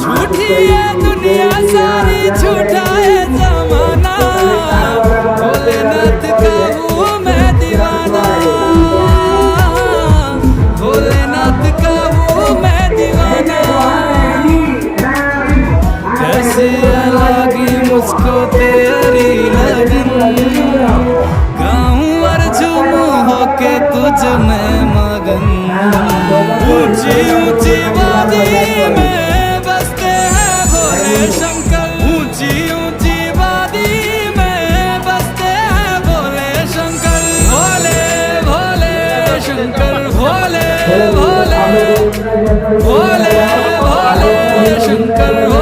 झूठी है दुनिया सारी, झूठा है जमाना, भोलेनाथ का हूँ मैं दीवाना, भोलेनाथ का हूँ मैं दीवाना। कैसे लगी मुझको तेरी लगन, गाऊं और झूमूं होके तुझ में मगन। ऊंची ऊंची वादी में बसते हैं भोले शंकर, ऊंची ऊंची वादी में बसते हैं भोले शंकर। भोले भोले शंकर, भोले भोले भोले भोले शंकर।